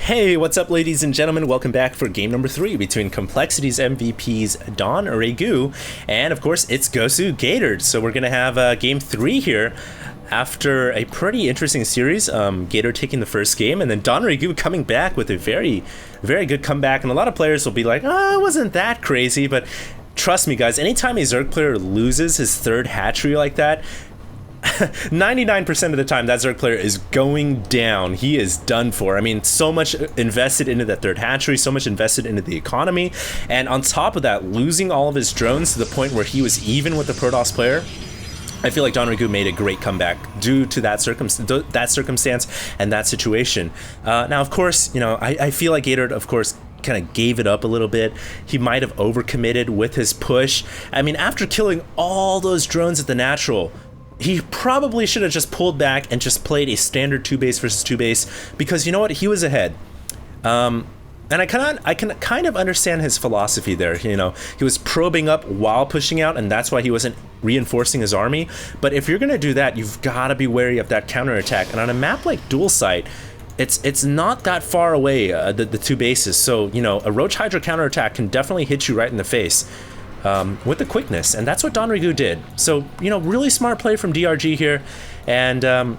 Hey, what's up, ladies and gentlemen? Welcome back for game number 3 between Complexity's MVPs DongRaeGu and, of course, it's Gosu Gatored. So we're going to have game 3 here after a pretty interesting series. Gatored taking the first game and then DongRaeGu coming back with a very, very good comeback. And a lot of players will be like, oh, it wasn't that crazy. But trust me, guys, anytime a Zerg player loses his third hatchery like that, 99% of the time that Zerg player is going down. He is done for. I mean, so much invested into that third hatchery, so much invested into the economy, and on top of that, losing all of his drones to the point where he was even with the Protoss player. I feel like DongRaeGu made a great comeback due to that circumstance and that situation. Now, of course, you know, I feel like Gatored, of course, kind of gave it up a little bit. He might have overcommitted with his push. I mean, after killing all those drones at the natural, he probably should have just pulled back and just played a standard 2-base versus 2-base, because you know what, he was ahead. And I can kind of understand his philosophy there. You know, he was probing up while pushing out, and that's why he wasn't reinforcing his army. But if you're gonna do that, you've got to be wary of that counterattack. And on a map like Dual Site, it's not that far away, the 2 bases. So you know, a Roach Hydra counterattack can definitely hit you right in the face. With the quickness, and that's what DongRaeGu did. So, you know, really smart play from DRG here, and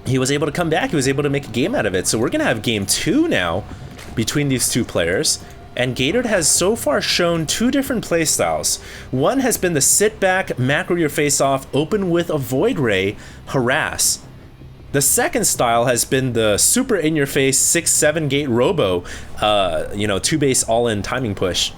he was able to come back. He was able to make a game out of it. So we're gonna have game 2 now between these two players, and Gatored has so far shown 2 different play styles. One has been the sit back, macro your face off, open with a Void Ray, harass. The second style has been the super in your face 6-7 gate robo, you know, 2-base all in timing push.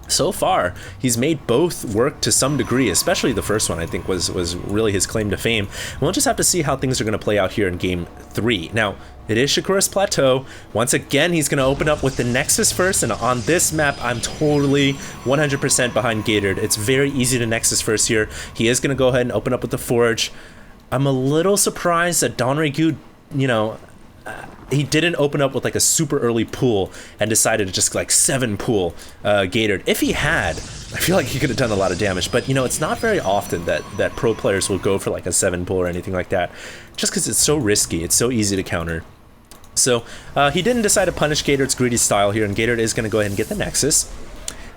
So far, he's made both work to some degree, especially the first one, I think, was really his claim to fame. We'll just have to see how things are going to play out here in game 3. Now, it is Shakura's Plateau. Once again, he's going to open up with the Nexus first, and on this map, I'm totally 100% behind Gatored. It's very easy to Nexus first here. He is going to go ahead and open up with the Forge. I'm a little surprised that DongRaeGu, you know, he didn't open up with like a super early pool and decided to just like 7 pool Gatored. If he had, I feel like he could have done a lot of damage, but you know, it's not very often that pro players will go for like a 7 pool or anything like that, just because it's so risky, it's so easy to counter. So he didn't decide to punish Gatored's greedy style here, and Gatored is going to go ahead and get the Nexus.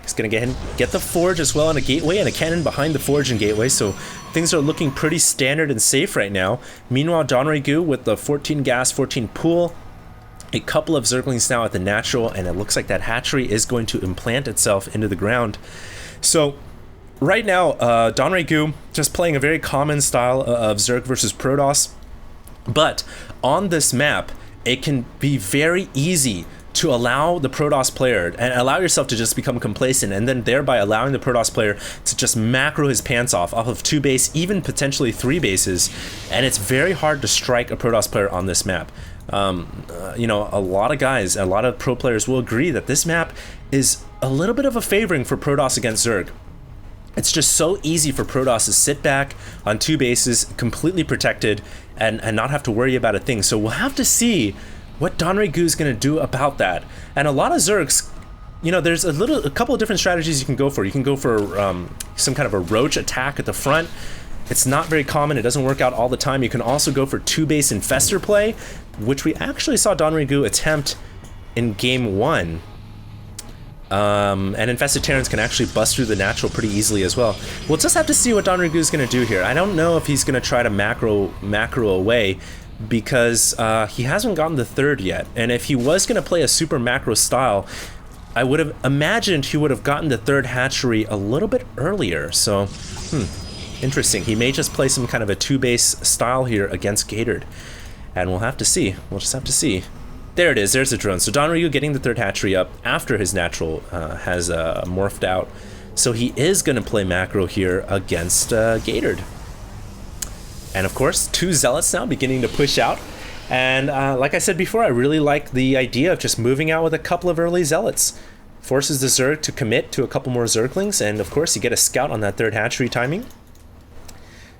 He's going to get the Forge as well, and a Gateway and a cannon behind the Forge and Gateway, so things are looking pretty standard and safe right now. Meanwhile, DongRaeGu with the 14 gas, 14 pool, a couple of Zerglings now at the natural, and it looks like that hatchery is going to implant itself into the ground. So right now, DongRaeGu just playing a very common style of Zerg versus Protoss, but on this map, it can be very easy to allow the Protoss player and allow yourself to just become complacent, and then thereby allowing the Protoss player to just macro his pants off of 2 base, even potentially 3 bases, and it's very hard to strike a Protoss player on this map. You know, a lot of guys, a lot of pro players will agree that this map is a little bit of a favoring for Protoss against Zerg. It's just so easy for Protoss to sit back on 2 bases, completely protected, and not have to worry about a thing. So we'll have to see what DongRaeGu is going to do about that. And a lot of Zergs, you know, there's a couple of different strategies you can go for. You can go for some kind of a roach attack at the front. It's not very common. It doesn't work out all the time. You can also go for 2-base infestor play, which we actually saw DongRaeGu attempt in game 1. And infested Terrans can actually bust through the natural pretty easily as well. We'll just have to see what DongRaeGu is going to do here. I don't know if he's going to try to macro away, because he hasn't gotten the 3rd yet. And if he was going to play a super macro style, I would have imagined he would have gotten the 3rd hatchery a little bit earlier. So, interesting. He may just play some kind of a 2-base style here against Gatored. And we'll have to see. We'll just have to see. There it is. There's the drone. So DongRaeGu getting the 3rd hatchery up after his natural has morphed out. So he is going to play macro here against Gatored. And of course, 2 Zealots now beginning to push out. And like I said before, I really like the idea of just moving out with a couple of early Zealots. Forces the Zerg to commit to a couple more Zerglings, and of course you get a scout on that 3rd hatchery timing.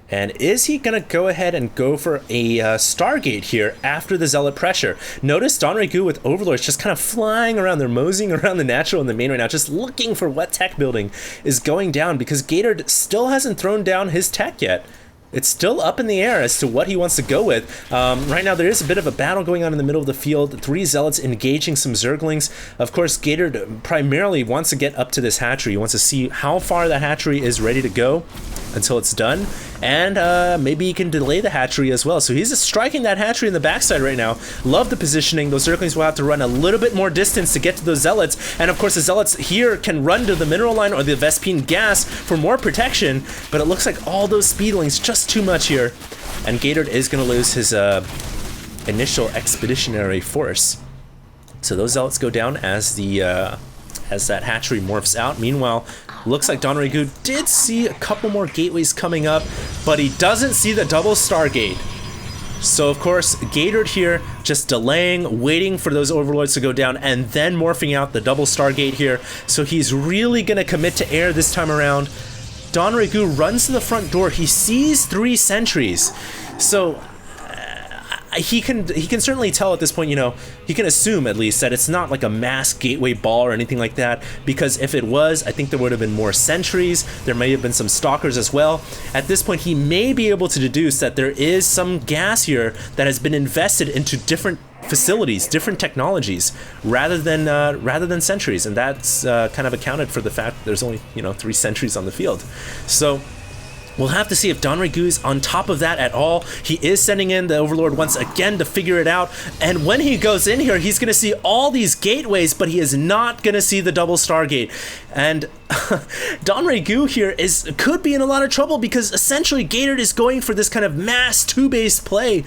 And is he going to go ahead and go for a Stargate here after the Zealot pressure? Notice DongRaeGu with Overlords just kind of flying around. They're moseying around the natural and the main right now, just looking for what tech building is going down, because Gatored still hasn't thrown down his tech yet. it's still up in the air as to what he wants to go with. Right now, there is a bit of a battle going on in the middle of the field. 3 Zealots engaging some Zerglings. Of course, Gatored primarily wants to get up to this hatchery. He wants to see how far the hatchery is ready to go until it's done, and maybe he can delay the hatchery as well. So he's just striking that hatchery in the backside right now. Love the positioning. Those Zerglings will have to run a little bit more distance to get to those Zealots, and of course the Zealots here can run to the mineral line or the Vespine gas for more protection, but it looks like all those Speedlings just too much here, and Gatored is going to lose his initial expeditionary force. So those Zealots go down as the as that hatchery morphs out. Meanwhile, looks like DongRaeGu did see a couple more gateways coming up, but he doesn't see the double Stargate. So of course, Gatored here just delaying, waiting for those Overlords to go down, and then morphing out the double Stargate here. So he's really gonna commit to air this time around. DongRaeGu runs to the front door. He sees 3 sentries. So he can certainly tell at this point, you know, he can assume at least that it's not like a mass gateway ball or anything like that, because if it was, I think there would have been more sentries. There may have been some stalkers as well. At this point, he may be able to deduce that there is some gas here that has been invested into different facilities, different technologies, rather than sentries, and that's kind of accounted for the fact that there's only, you know, 3 sentries on the field. So we'll have to see if DongRaeGu is on top of that at all. He is sending in the Overlord once again to figure it out. And when he goes in here, he's going to see all these gateways, but he is not going to see the double Stargate. And DongRaeGu here could be in a lot of trouble, because essentially Gatored is going for this kind of mass 2-based play.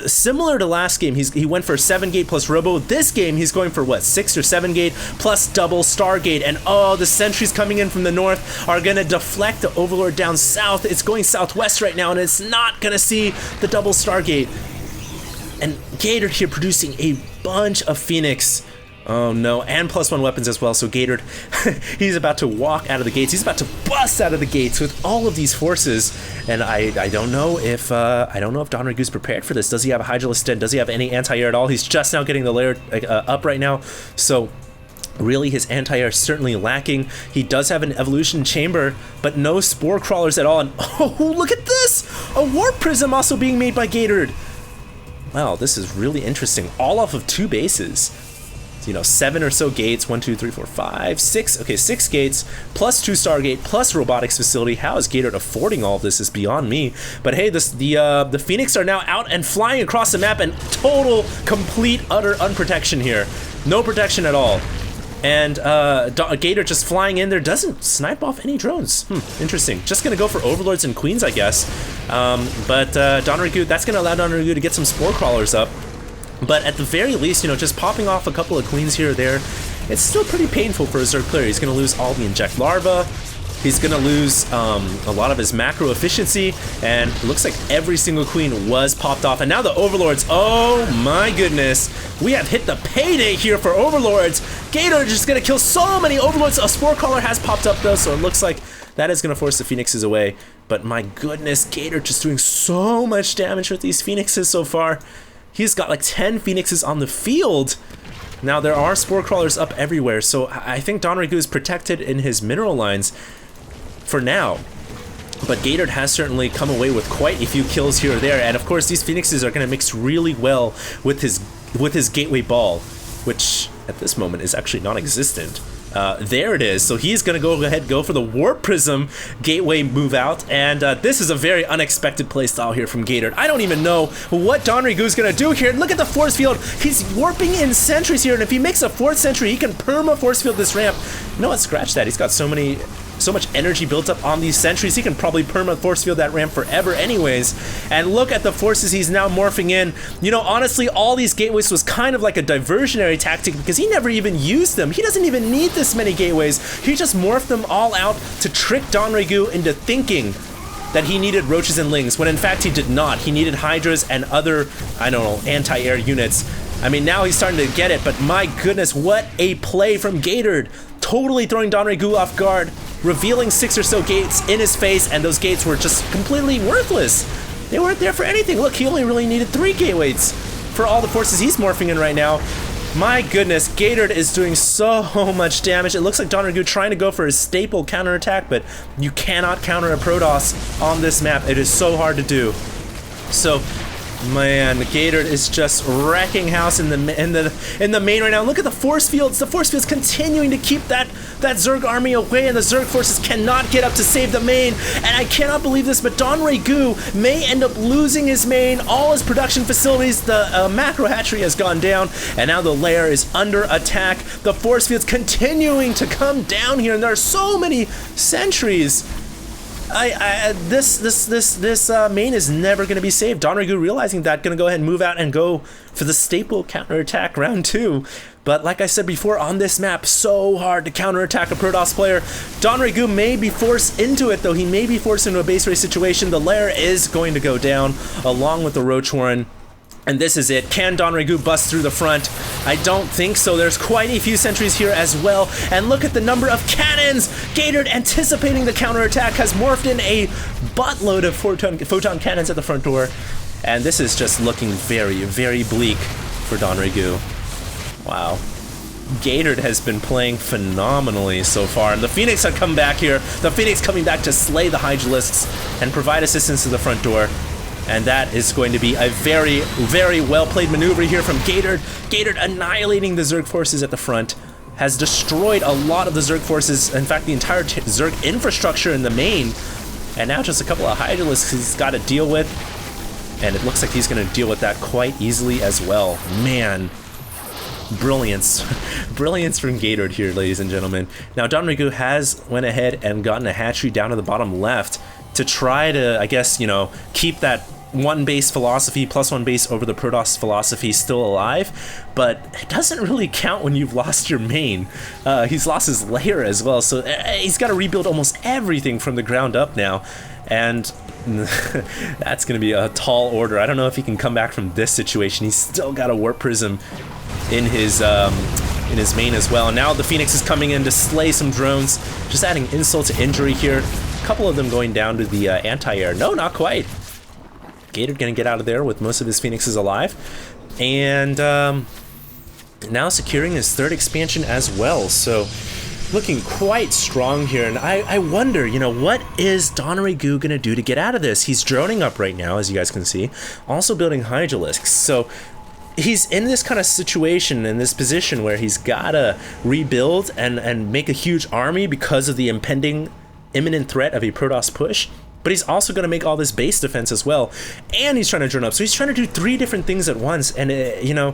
Similar to last game, he went for 7 gate plus Robo. This game, he's going for what, 6 or 7 gate plus double Stargate. And oh, the sentries coming in from the north are going to deflect the Overlord down south. It's going southwest right now, and it's not going to see the double Stargate. And Gatored here producing a bunch of Phoenix. Oh no, and +1 weapons as well. So Gatored, he's about to walk out of the gates. He's about to bust out of the gates with all of these forces. And I don't know if DongRaeGu's prepared for this. Does he have a Hydralisk Den? Does he have any anti-air at all? He's just now getting the layer up right now. So really, his anti-air is certainly lacking. He does have an evolution chamber, but no spore crawlers at all. And oh, look at this! A warp prism also being made by Gatored. Wow, this is really interesting. All off of 2 bases. You know, 7 or so gates, 1, 2, 3, 4, 5, 6. Okay, 6 gates plus 2 Stargate plus robotics facility. How is Gatored affording all of this is beyond me. But hey, the Phoenix are now out and flying across the map, and total, complete, utter unprotection here. No protection at all. And Gatored just flying in there, doesn't snipe off any drones. Interesting. Just gonna go for Overlords and Queens, I guess. But DongRaeGu, that's gonna allow DongRaeGu to get some spore crawlers up. But at the very least, you know, just popping off a couple of Queens here or there, it's still pretty painful for a Zerg player. He's going to lose all the inject larva. He's going to lose a lot of his macro efficiency, and it looks like every single Queen was popped off. And now the Overlords, oh my goodness, we have hit the payday here for Overlords. Gatored just going to kill so many Overlords. A Spore Crawler has popped up though, so it looks like that is going to force the Phoenixes away. But my goodness, Gatored just doing so much damage with these Phoenixes so far. He's got like 10 Phoenixes on the field. Now there are Spore Crawlers up everywhere, so I think DongRaeGu is protected in his mineral lines for now. But Gatored has certainly come away with quite a few kills here or there, and of course these Phoenixes are going to mix really well with his Gateway Ball, which at this moment is actually non-existent. There it is. So he's going to go for the Warp Prism Gateway move out, and this is a very unexpected playstyle here from Gatored. I don't even know what DongRaeGu is going to do here. Look at the force field. He's warping in sentries here, and if he makes a 4th sentry, he can perma force field this ramp. You know what? Scratch that. He's got so much energy built up on these sentries, he can probably perma force field that ramp forever anyways. And look at the forces he's now morphing in. You know, honestly, all these gateways was kind of like a diversionary tactic because he never even used them. He doesn't even need this many gateways. He just morphed them all out to trick DongRaeGu into thinking that he needed roaches and lings, when in fact he did not. He needed hydras and other, I don't know, anti-air units. I mean, now he's starting to get it, but my goodness, what a play from Gatored. Totally throwing DongRaeGu off guard, revealing 6 or so gates in his face, and those gates were just completely worthless. They weren't there for anything. Look, he only really needed 3 gateways for all the forces he's morphing in right now. My goodness, Gatored is doing so much damage. It looks like DongRaeGu trying to go for his staple counterattack, but you cannot counter a Protoss on this map. It is so hard to do. So, man, Gatored is just wrecking house in the main right now. Look at the force fields. The force fields continuing to keep that Zerg army away, and the Zerg forces cannot get up to save the main. And I cannot believe this, but DongRaeGu may end up losing his main, all his production facilities. The macro hatchery has gone down, and now the lair is under attack. The force fields continuing to come down here, and there are so many sentries. This main is never going to be saved. DongRaeGu realizing that, going to go ahead and move out and go for the staple counterattack round 2. But like I said before, on this map, so hard to counterattack a Protoss player. DongRaeGu may be forced into it, though. He may be forced into a base race situation. The lair is going to go down along with the Roach Warren. And this is it. Can DongRaeGu bust through the front? I don't think so. There's quite a few sentries here as well. And look at the number of cannons! Gatored, anticipating the counterattack, has morphed in a buttload of photon cannons at the front door. And this is just looking very, very bleak for DongRaeGu. Wow. Gatored has been playing phenomenally so far, and the Phoenix have come back here. The Phoenix coming back to slay the Hydralisks and provide assistance to the front door. And that is going to be a very, very well-played maneuver here from Gatored. Gatored annihilating the Zerg forces at the front, has destroyed a lot of the Zerg forces, in fact the entire Zerg infrastructure in the main, and now just a couple of Hydralisks he's got to deal with, and it looks like he's going to deal with that quite easily as well. Man, brilliance. Brilliance from Gatored here, ladies and gentlemen. Now DongRaeGu has went ahead and gotten a hatchery down to the bottom left to try to, I guess, you know, keep that one base philosophy, +1 base over the Protoss philosophy still alive, but it doesn't really count when you've lost your main. He's lost his lair as well, so he's got to rebuild almost everything from the ground up now, and that's going to be a tall order. I don't know if he can come back from this situation. He's still got a Warp Prism in his main as well, and now the Phoenix is coming in to slay some drones, just adding insult to injury here. A couple of them going down to the anti-air. No, not quite. Gatored gonna get out of there with most of his Phoenixes alive, and now securing his 3rd expansion as well, so looking quite strong here. And I wonder, you know, what is DongRaeGu gonna do to get out of this? He's droning up right now, as you guys can see, also building Hydralisks, so he's in this kind of situation, in this position where he's gotta rebuild and make a huge army because of the impending imminent threat of a Protoss push. But he's also going to make all this base defense as well, and he's trying to drone up. So he's trying to do 3 different things at once, and you know,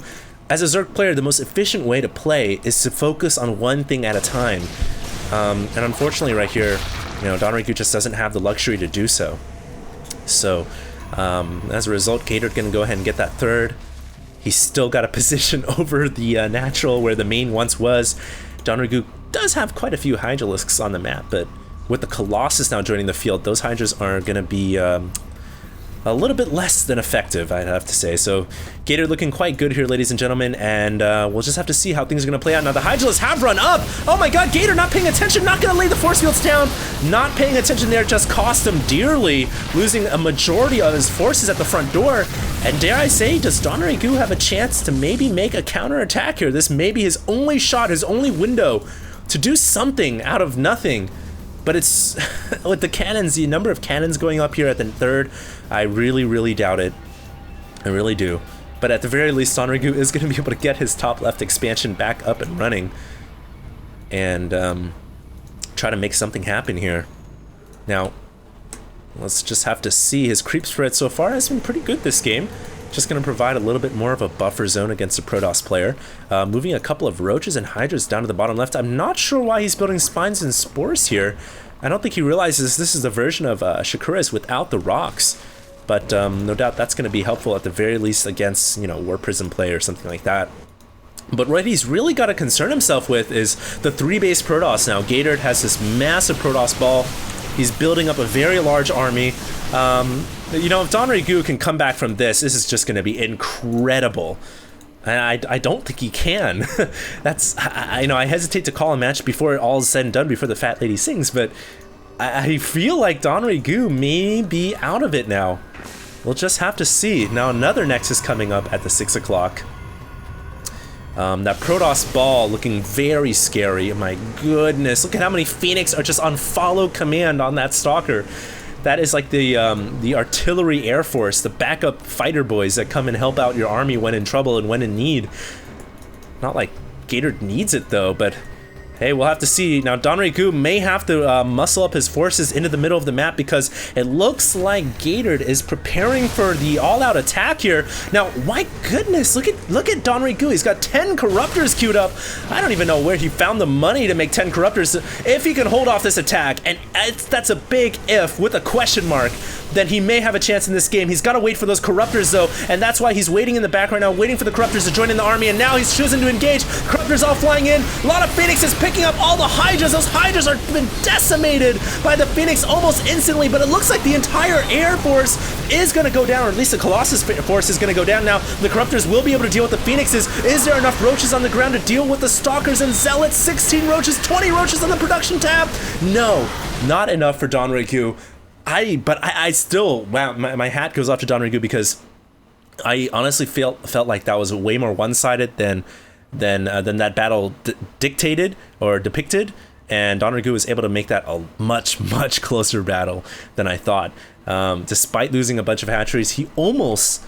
as a Zerg player, the most efficient way to play is to focus on one thing at a time. And unfortunately right here, you know, DongRaeGu just doesn't have the luxury to do so. So as a result, Gatored going to go ahead and get that 3rd. He's still got a position over the natural where the main once was. DongRaeGu does have quite a few Hydralisks on the map, but with the Colossus now joining the field, those Hydras are going to be a little bit less than effective, I'd have to say. So Gatored looking quite good here, ladies and gentlemen, and we'll just have to see how things are going to play out. Now the Hydralisks have run up! Oh my god, Gatored not paying attention, not going to lay the force fields down! Not paying attention there just cost him dearly, losing a majority of his forces at the front door. And dare I say, does DongRaeGu have a chance to maybe make a counterattack here? This may be his only shot, his only window to do something out of nothing. But it's, with the cannons, the number of cannons going up here at the 3rd, I really, really doubt it. I really do. But at the very least, DongRaeGu is going to be able to get his top left expansion back up and running. And try to make something happen here. Now, let's just have to see. His creep spread so far has been pretty good this game. Just going to provide a little bit more of a buffer zone against a Protoss player. Moving a couple of Roaches and Hydras down to the bottom left. I'm not sure why he's building Spines and Spores here. I don't think he realizes this is the version of Shakuras without the rocks. But no doubt that's going to be helpful at the very least against, you know, War Prism play or something like that. But what he's really got to concern himself with is the 3-base Protoss now. Gatored has this massive Protoss ball. He's building up a very large army. You know, if DongRaeGu can come back from this is just going to be incredible. And I don't think he can. That's, I know I hesitate to call a match before all is said and done, before the fat lady sings, but I feel like DongRaeGu may be out of it now. We'll just have to see. Now another Nexus coming up at the 6 o'clock. That Protoss ball looking very scary. My goodness, look at how many Phoenix are just on follow command on that Stalker. That is like the artillery air force, the backup fighter boys that come and help out your army when in trouble and when in need. Not like Gatored needs it though, but hey, we'll have to see. Now, DongRaeGu may have to muscle up his forces into the middle of the map because it looks like Gatored is preparing for the all-out attack here. Now, my goodness, look at DongRaeGu. He's got 10 Corruptors queued up. I don't even know where he found the money to make 10 Corruptors. If he can hold off this attack, and that's a big if with a question mark, then he may have a chance in this game. He's got to wait for those Corruptors, though, and that's why he's waiting in the back right now, waiting for the Corruptors to join in the army, and now he's choosing to engage. Corruptors all flying in. A lot of Phoenixes picking up all the Hydras. Those Hydras are been decimated by the Phoenix almost instantly, but it looks like the entire Air Force is going to go down, or at least the Colossus force is going to go down. Now, the Corruptors will be able to deal with the Phoenixes. Is there enough Roaches on the ground to deal with the Stalkers and Zealots? 16 Roaches, 20 Roaches on the production tab? No, not enough for DongRaeGu. But I still, wow, my hat goes off to DongRaeGu because I honestly felt like that was way more one-sided than that battle dictated or depicted, and DongRaeGu was able to make that a much closer battle than I thought. Despite losing a bunch of hatcheries, he almost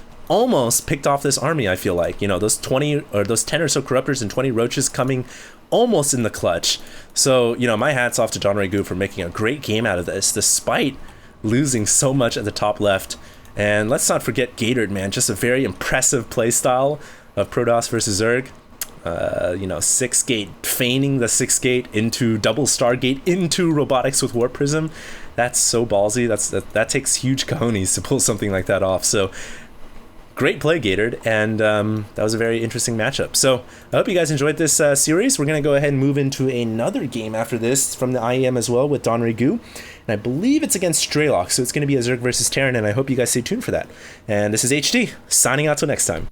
picked off this army. I feel like, you know, those 20 or those 10 or so Corruptors and 20 Roaches coming almost in the clutch. So, you know, my hat's off to DongRaeGu for making a great game out of this, despite losing so much at the top left. And let's not forget Gatored, man, just a very impressive play style of Protoss versus Zerg. You know, 6 gate, feigning the 6 gate into double Stargate into robotics with Warp Prism. That's so ballsy. That takes huge cojones to pull something like that off. So great play, Gatored, and that was a very interesting matchup. So I hope you guys enjoyed this series. We're going to go ahead and move into another game after this from the IEM as well with DongRaeGu. And I believe it's against Straylock, so it's going to be a Zerg versus Terran, and I hope you guys stay tuned for that. And this is HD, signing out till next time.